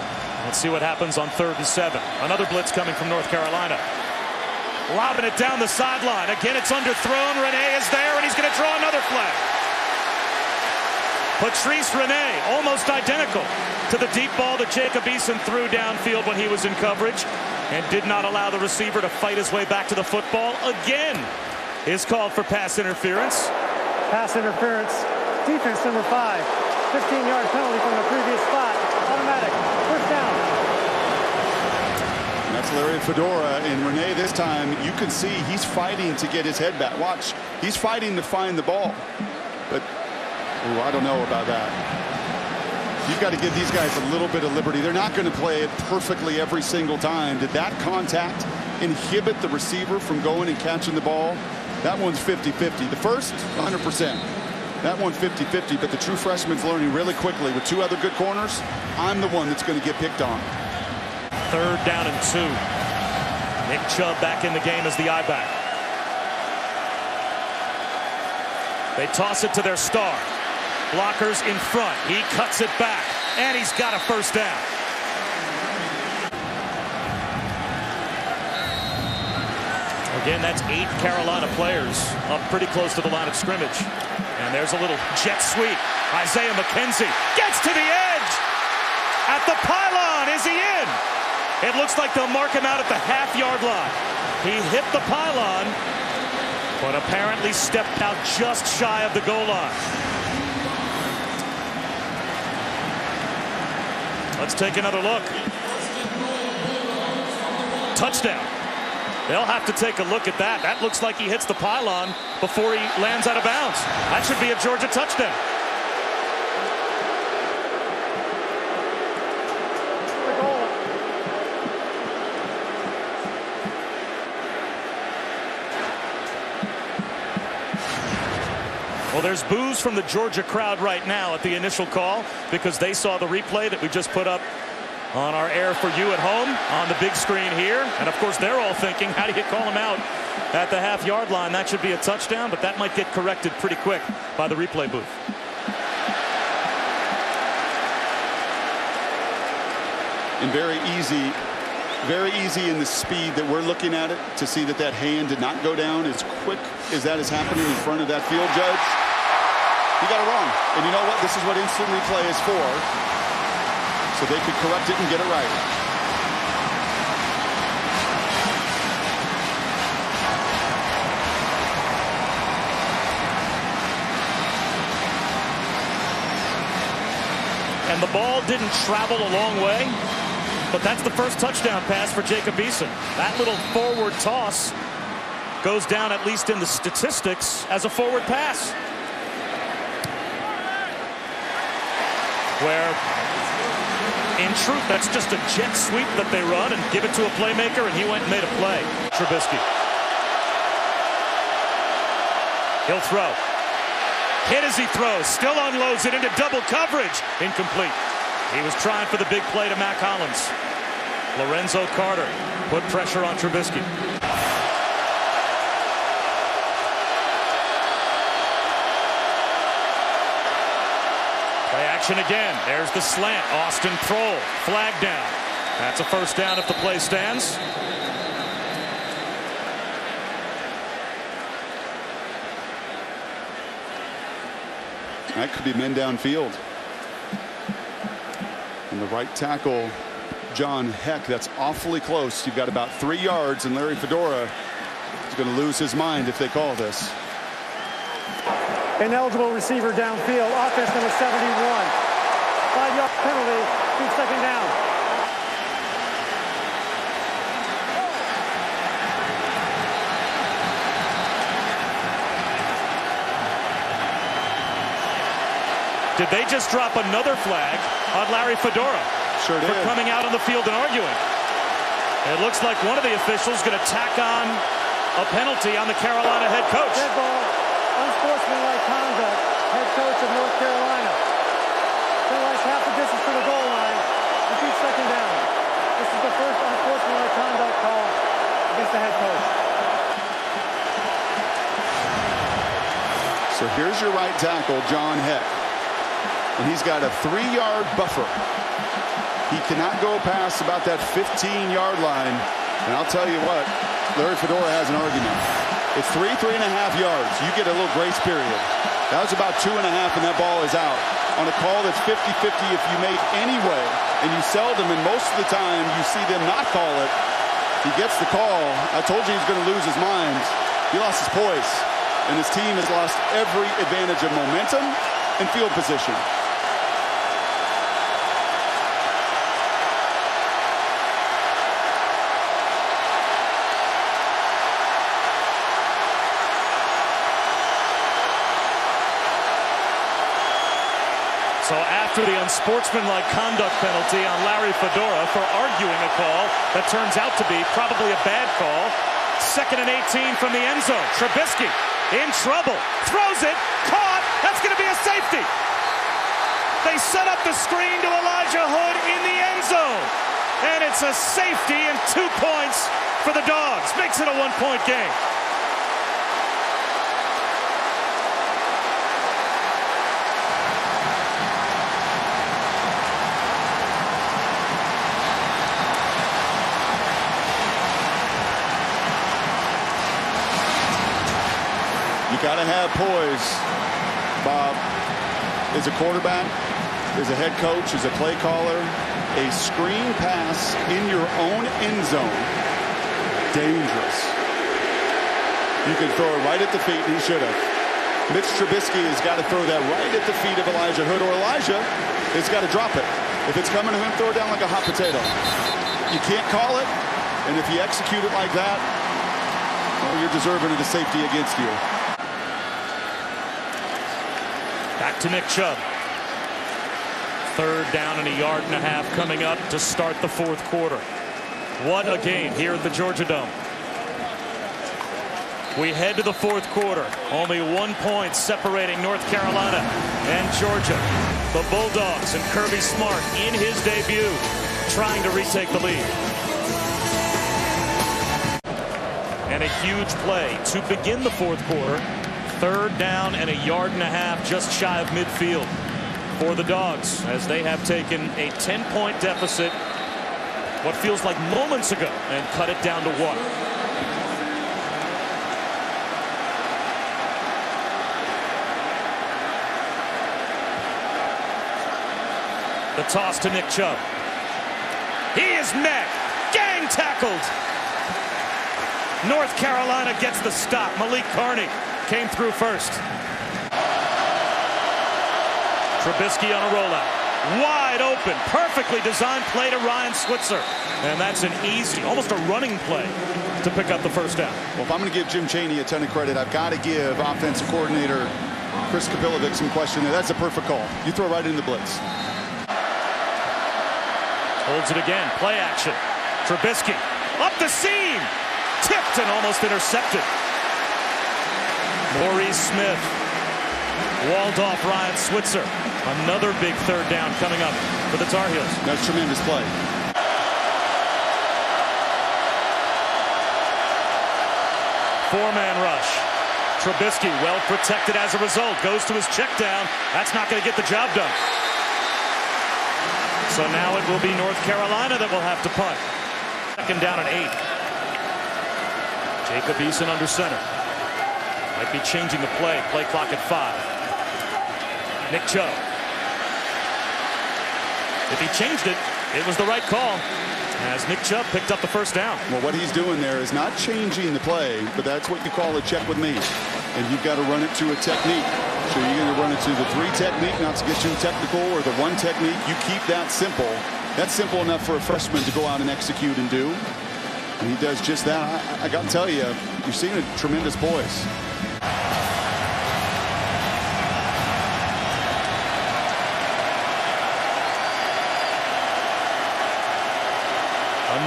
Let's see what happens on 3rd and 7. Another blitz coming from North Carolina. Lobbing it down the sideline. Again, it's underthrown. Rene is there, and he's going to draw another flag. Patrice Rene, almost identical to the deep ball that Jacob Eason threw downfield when he was in coverage, and did not allow the receiver to fight his way back to the football. Again, is called for pass interference. Pass interference. Defense number 5. 15-yard penalty from the previous spot. Automatic. 1st down. And that's Larry Fedora. And Rene, this time, you can see he's fighting to get his head back. Watch. He's fighting to find the ball. But, ooh, I don't know about that. You've got to give these guys a little bit of liberty. They're not going to play it perfectly every single time. Did that contact inhibit the receiver from going and catching the ball? That one's 50-50. The first, 100%. That one 50-50, but the true freshman's learning really quickly with 2 other good corners. I'm the one that's going to get picked on. 3rd down and 2. Nick Chubb back in the game as the I-back. They toss it to their star. Blockers in front. He cuts it back, and he's got a 1st down. Again, that's 8 Carolina players up pretty close to the line of scrimmage. And there's a little jet sweep. Isaiah McKenzie gets to the edge. At the pylon. Is he in? It looks like they'll mark him out at the half-yard line. He hit the pylon, but apparently stepped out just shy of the goal line. Let's take another look. Touchdown. They'll have to take a look at that. That looks like he hits the pylon before he lands out of bounds. That should be a Georgia touchdown. Well, there's boos from the Georgia crowd right now at the initial call because they saw the replay that we just put up on our air for you at home on the big screen here. And of course, they're all thinking, how do you call him out at the half-yard line? That should be a touchdown, but that might get corrected pretty quick by the replay booth. And very easy in the speed that we're looking at it to see that that hand did not go down as quick as that is happening in front of that field judge. He got it wrong. And you know what? This is what instant replay is for. So they could correct it and get it right. And the ball didn't travel a long way. But that's the first touchdown pass for Jacob Eason. That little forward toss goes down, at least in the statistics, as a forward pass. Where, in truth, that's just a jet sweep that they run and give it to a playmaker, and he went and made a play. Trubisky. He'll throw. Hit as he throws. Still unloads it into double coverage. Incomplete. He was trying for the big play to Mac Hollins. Lorenzo Carter put pressure on Trubisky. Play action again. There's the slant. Austin Proehl. Flag down. That's a first down if the play stands. That could be men downfield. And the right tackle, John Heck, that's awfully close. You've got about 3 yards, and Larry Fedora is going to lose his mind if they call this. Ineligible receiver downfield. Offense number 71. 5-yard penalty. 2 second down. Did they just drop another flag on Larry Fedora? Sure did. For coming out on the field and arguing. It looks like one of the officials going to tack on a penalty on the Carolina head coach. Dead ball, unsportsmanlike conduct, head coach of North Carolina. Penalized half the distance to the goal line and 2 second down. This is the first unsportsmanlike conduct call against the head coach. So here's your right tackle, John Heck. And he's got a 3-yard buffer. He cannot go past about that 15-yard line. And I'll tell you what, Larry Fedora has an argument. It's 3.5 yards. You get a little grace period. That was about 2.5, and that ball is out. On a call that's 50-50 if you make anyway, and you seldom, and most of the time, you see them not call it. He gets the call. I told you he's going to lose his mind. He lost his poise, and his team has lost every advantage of momentum and field position. So after the unsportsmanlike conduct penalty on Larry Fedora for arguing a call that turns out to be probably a bad call, 2nd and 18 from the end zone. Trubisky in trouble, throws it, caught. That's going to be a safety. They set up the screen to Elijah Hood in the end zone. And it's a safety and 2 points for the Dogs. Makes it a 1-point game. You got to have poise, Bob. As a quarterback, as a head coach, as a play caller, a screen pass in your own end zone, dangerous. You can throw it right at the feet, and he should have. Mitch Trubisky has got to throw that right at the feet of Elijah Hood, or Elijah has got to drop it. If it's coming to him, throw it down like a hot potato. You can't call it, and if you execute it like that, well, you're deserving of the safety against you. Back to Nick Chubb. 3rd down and 1.5 yards coming up to start the 4th quarter. What a game here at the Georgia Dome. We head to the fourth quarter. Only 1 point separating North Carolina and Georgia. The Bulldogs and Kirby Smart in his debut, trying to retake the lead. And a huge play to begin the fourth quarter. 3rd down and 1.5 yards just shy of midfield for the Dogs, as they have taken a 10-point deficit what feels like moments ago and cut it down to 1. The toss to Nick Chubb. He is met. Gang tackled. North Carolina gets the stop. Malik Carney came through first. Trubisky on a rollout. Wide open. Perfectly designed play to Ryan Switzer. And that's an easy, almost a running play to pick up the first down. Well, if I'm going to give Jim Chaney a ton of credit, I've got to give offensive coordinator Chris Kapilovic some question there. That's a perfect call. You throw right in the blitz. Holds it again. Play action. Trubisky up the seam. Tipped and almost intercepted. Maurice Smith walled off Ryan Switzer. Another big 3rd down coming up for the Tar Heels. That's tremendous play. Four-man rush. Trubisky well protected as a result. Goes to his check down. That's not going to get the job done. So now it will be North Carolina that will have to punt. 2nd down and 8. Jacob Eason under center. Might be changing the play. Play clock at 5. Nick Chubb. If he changed it, it was the right call, as Nick Chubb picked up the first down. Well, what he's doing there is not changing the play, but that's what you call a check with me. And you've got to run it to a technique. So you're going to run it to the 3 technique, not to get too technical, or the 1 technique. You keep that simple. That's simple enough for a freshman to go out and execute and do. And he does just that. I got to tell you, you're seeing a tremendous poise.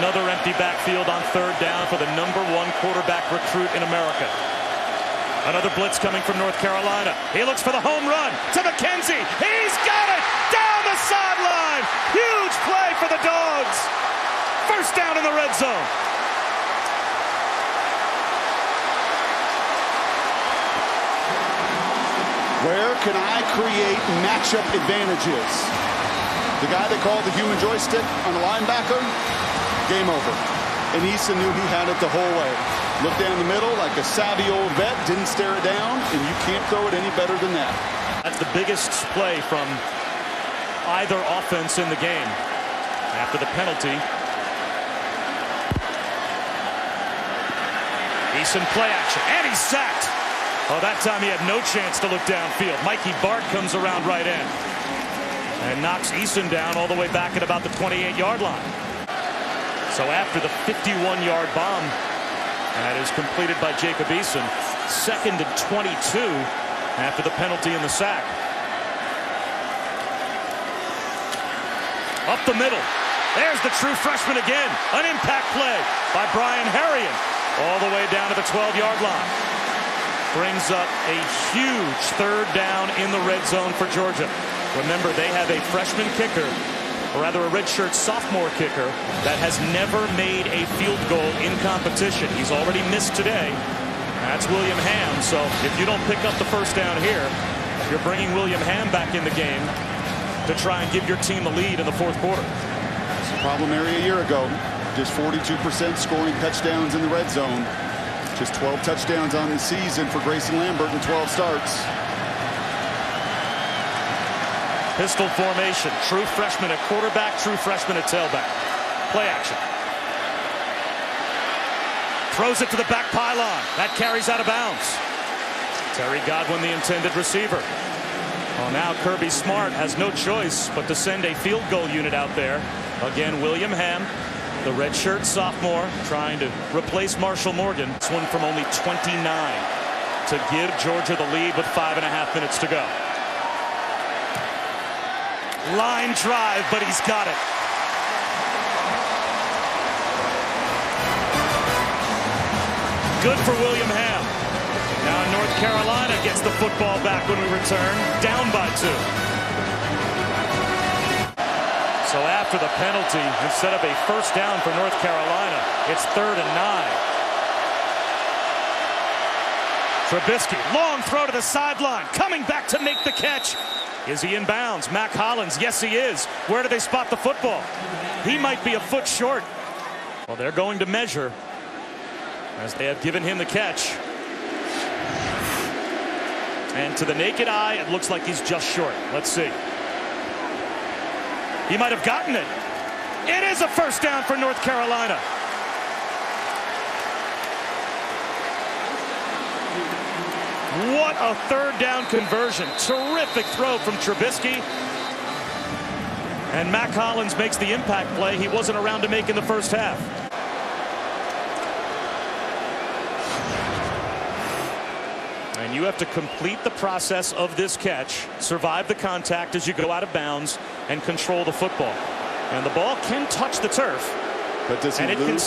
Another empty backfield on 3rd down for the #1 quarterback recruit in America. Another blitz coming from North Carolina. He looks for the home run to McKenzie. He's got it down the sideline. Huge play for the Dogs. First down in the red zone. Where can I create matchup advantages? The guy they called the human joystick on the linebacker, game over. And Eason knew he had it the whole way. Looked down the middle like a savvy old vet, didn't stare it down, and you can't throw it any better than that. That's the biggest play from either offense in the game after the penalty. Eason play action, and he's sacked. Oh, that time he had no chance to look downfield. Mikey Bart comes around right in and knocks Eason down all the way back at about the 28-yard line. So after the 51-yard bomb that is completed by Jacob Eason, 2nd and 22 after the penalty and the sack. Up the middle. There's the true freshman again. An impact play by Brian Harrion all the way down to the 12-yard line. Brings up a huge 3rd down in the red zone for Georgia. Remember, they have a freshman kicker, or rather a redshirt sophomore kicker, that has never made a field goal in competition. He's already missed today. That's William Ham. So if you don't pick up the first down here, you're bringing William Ham back in the game to try and give your team the lead in the fourth quarter. It's a problem area a year ago. Just 42% scoring touchdowns in the red zone. Just 12 touchdowns on the season for Grayson Lambert in 12 starts. Pistol formation. True freshman at quarterback, true freshman at tailback. Play action. Throws it to the back pylon. That carries out of bounds. Terry Godwin, the intended receiver. Well, now Kirby Smart has no choice but to send a field goal unit out there. Again, William Ham, the redshirt sophomore, trying to replace Marshall Morgan. This one from only 29 to give Georgia the lead with 5.5 minutes to go. Line drive, but he's got it. Good for William Ham. Carolina gets the football back when we return, down by 2. So after the penalty, instead of a first down for North Carolina, it's 3rd and 9. Trubisky, long throw to the sideline, coming back to make the catch. Is he in bounds? Mack Hollins, yes he is. Where do they spot the football? He might be a foot short. Well, they're going to measure as they have given him the catch. And to the naked eye, it looks like he's just short. Let's see. He might have gotten it. It is a first down for North Carolina. What a 3rd down conversion. Terrific throw from Trubisky. And Mack Hollins makes the impact play he wasn't around to make in the first half. And you have to complete the process of this catch, survive the contact as you go out of bounds, and control the football. And the ball can touch the turf, but does he and it can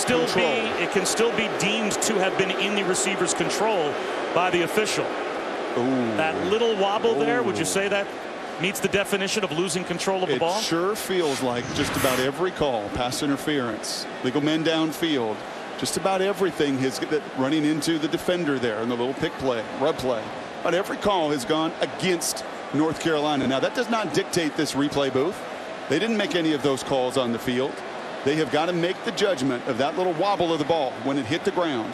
still be deemed to have been in the receiver's control by the official. Ooh. That little wobble there, would you say that meets the definition of losing control of the ball? It sure feels like just about every call, pass interference, legal men downfield, just about everything has running into the defender there in the little pick play, rub play. About every call has gone against North Carolina. Now that does not dictate this replay booth. They didn't make any of those calls on the field. They have got to make the judgment of that little wobble of the ball when it hit the ground.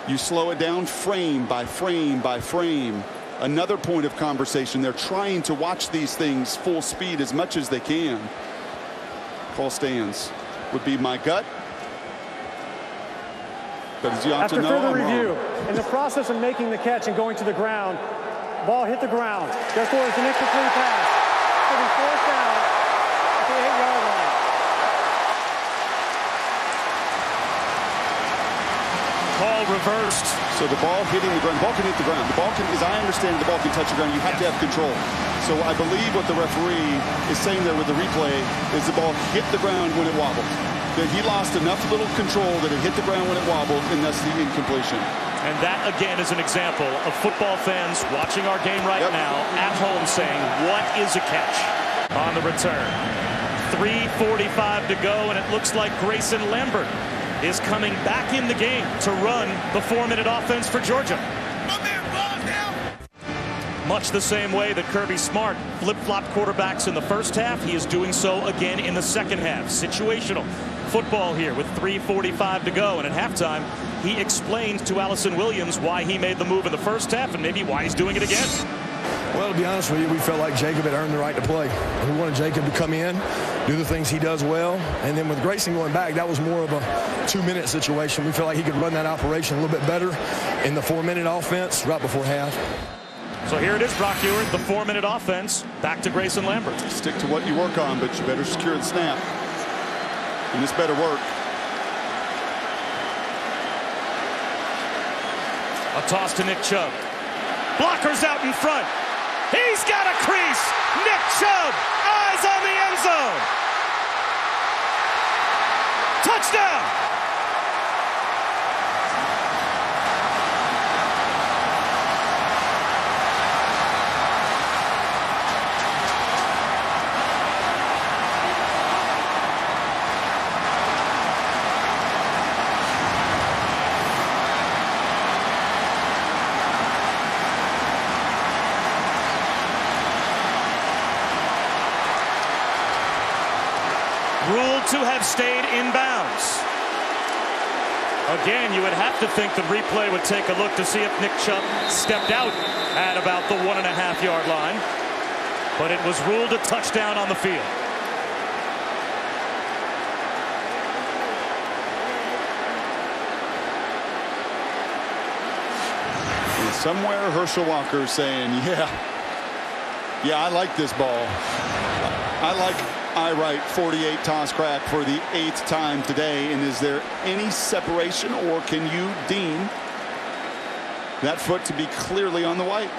You slow it down frame by frame by frame. Another point of conversation. They're trying to watch these things full speed as much as they can. Call stands would be my gut. But as you ought After to know, further I'm review, wrong. in the process of making the catch and going to the ground, ball hit the ground. Therefore, it's an incomplete pass. It'll be 4th down at the 8-yard line. Call reversed. So the ball hitting the ground, the ball can hit the ground. The ball can, as I understand it, the ball can touch the ground. You have to have control. So I believe what the referee is saying there with the replay is the ball hit the ground when it wobbled. That he lost enough little control that it hit the ground when it wobbled, and that's the incompletion. And that, again, is an example of football fans watching our game right now at home saying, what is a catch on the return? 3:45 to go, and it looks like Grayson Lambert is coming back in the game to run the 4-minute offense for Georgia. Much the same way that Kirby Smart flip-flopped quarterbacks in the first half, he is doing so again in the second half. Situational football here with 3:45 to go, and at halftime he explained to Allison Williams why he made the move in the first half and maybe why he's doing it again. Well, to be honest with you, we felt like Jacob had earned the right to play. And we wanted Jacob to come in, do the things he does well. And then with Grayson going back, that was more of a 2-minute situation. We felt like he could run that operation a little bit better in the 4-minute offense right before half. So here it is, Brock Huard, the 4-minute offense. Back to Grayson Lambert. Stick to what you work on, but you better secure the snap. And this better work. A toss to Nick Chubb. Blockers out in front. He's got a crease. Nick Chubb, eyes on the end zone. Touchdown. Ruled to have stayed in bounds. Again, you would have to think the replay would take a look to see if Nick Chubb stepped out at about the 1.5-yard line. But it was ruled a touchdown on the field. And somewhere Herschel Walker is saying, yeah, I like this ball. I like I-right 48 toss crack for the 8th time today. And is there any separation, or can you deem that foot to be clearly on the white?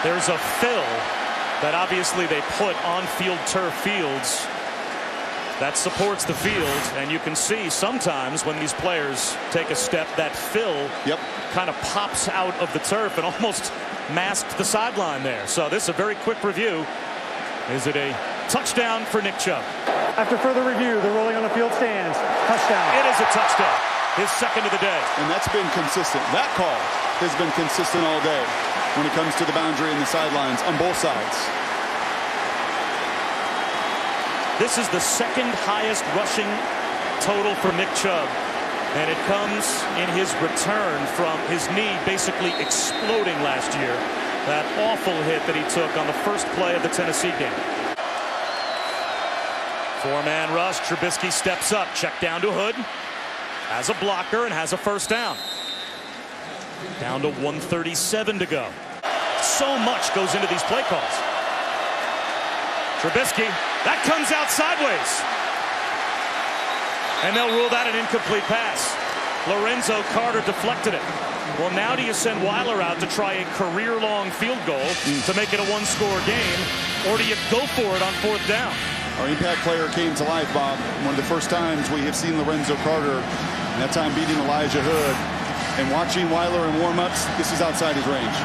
There's a fill that obviously they put on field turf fields that supports the field, and you can see sometimes when these players take a step, that fill kind of pops out of the turf and almost masked the sideline there. So this is a very quick review. Is it a touchdown for Nick Chubb? After further review, the ruling on the field stands. Touchdown. It is a touchdown. His second of the day. And that's been consistent. That call has been consistent all day when it comes to the boundary and the sidelines on both sides. This is the second highest rushing total for Nick Chubb, and it comes in his return from his knee basically exploding last year. That awful hit that he took on the first play of the Tennessee game. Four-man rush. Trubisky steps up. Check down to Hood. Has a blocker and has a first down. Down to 1:37 to go. So much goes into these play calls. Trubisky, that comes out sideways. And they'll rule that an incomplete pass. Lorenzo Carter deflected it. Well, now do you send Weiler out to try a career-long field goal to make it a one-score game, or do you go for it on fourth down? Our impact player came to life, Bob. One of the first times we have seen Lorenzo Carter, and that time beating Elijah Hood. And watching Weiler in warm-ups, this is outside his range.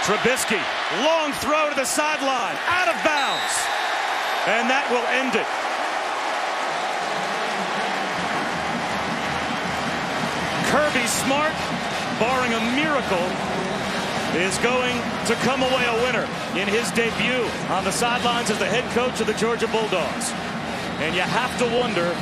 Trubisky, long throw to the sideline, out of bounds. And that will end it. Kirby Smart, barring a miracle, is going to come away a winner in his debut on the sidelines as the head coach of the Georgia Bulldogs. And you have to wonder,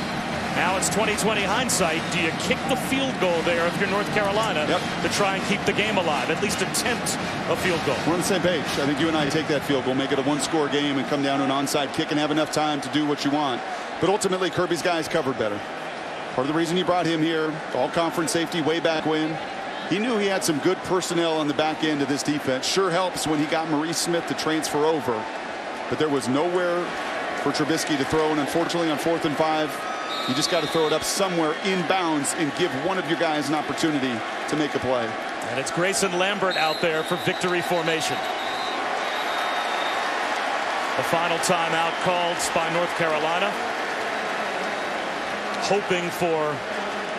now it's 2020 hindsight, do you kick the field goal there if you're North Carolina to try and keep the game alive, at least attempt a field goal? We're on the same page. I think you and I take that field goal, make it a one-score game, and come down to an onside kick and have enough time to do what you want. But ultimately, Kirby's guys covered better. Part of the reason he brought him here, all-conference safety way back when, he knew he had some good personnel on the back end of this defense. Sure helps when he got Maurice Smith to transfer over. But there was nowhere for Trubisky to throw, and unfortunately on 4th and 5, you just got to throw it up somewhere in bounds and give one of your guys an opportunity to make a play. And it's Grayson Lambert out there for victory formation. The final timeout called by North Carolina, hoping for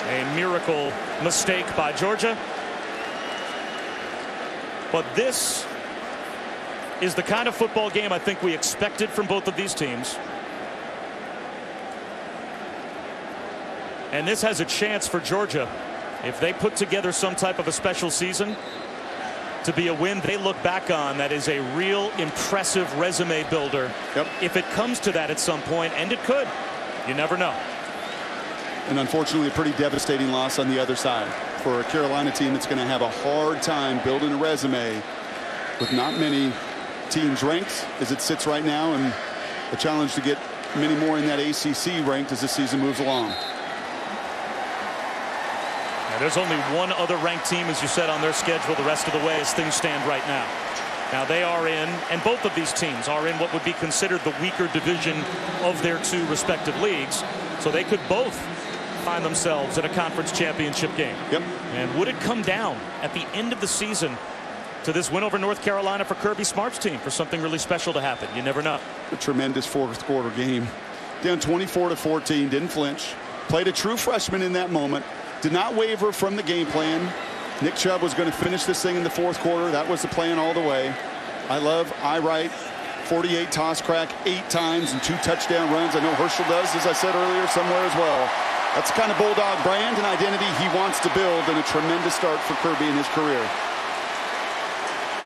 a miracle mistake by Georgia. But this is the kind of football game I think we expected from both of these teams. And this has a chance for Georgia, if they put together some type of a special season, to be a win they look back on that is a real impressive resume builder. If it comes to that at some point, and it could, you never know. And unfortunately, a pretty devastating loss on the other side for a Carolina team that's going to have a hard time building a resume with not many teams ranked as it sits right now, and a challenge to get many more in that ACC ranked as the season moves along. Now, there's only one other ranked team, as you said, on their schedule the rest of the way as things stand right now. Now they are in, and both of these teams are in what would be considered the weaker division of their two respective leagues. So they could both find themselves in a conference championship game. And would it come down at the end of the season to this win over North Carolina for Kirby Smart's team for something really special to happen? You never know. A tremendous fourth quarter game. Down 24-14, didn't flinch. Played a true freshman in that moment. Did not waver from the game plan. Nick Chubb was going to finish this thing in the fourth quarter. That was the plan all the way. I love I-Right. 48 toss crack 8 times and 2 touchdown runs. I know Herschel does, as I said earlier, somewhere as well. That's the kind of Bulldog brand and identity he wants to build, and a tremendous start for Kirby in his career.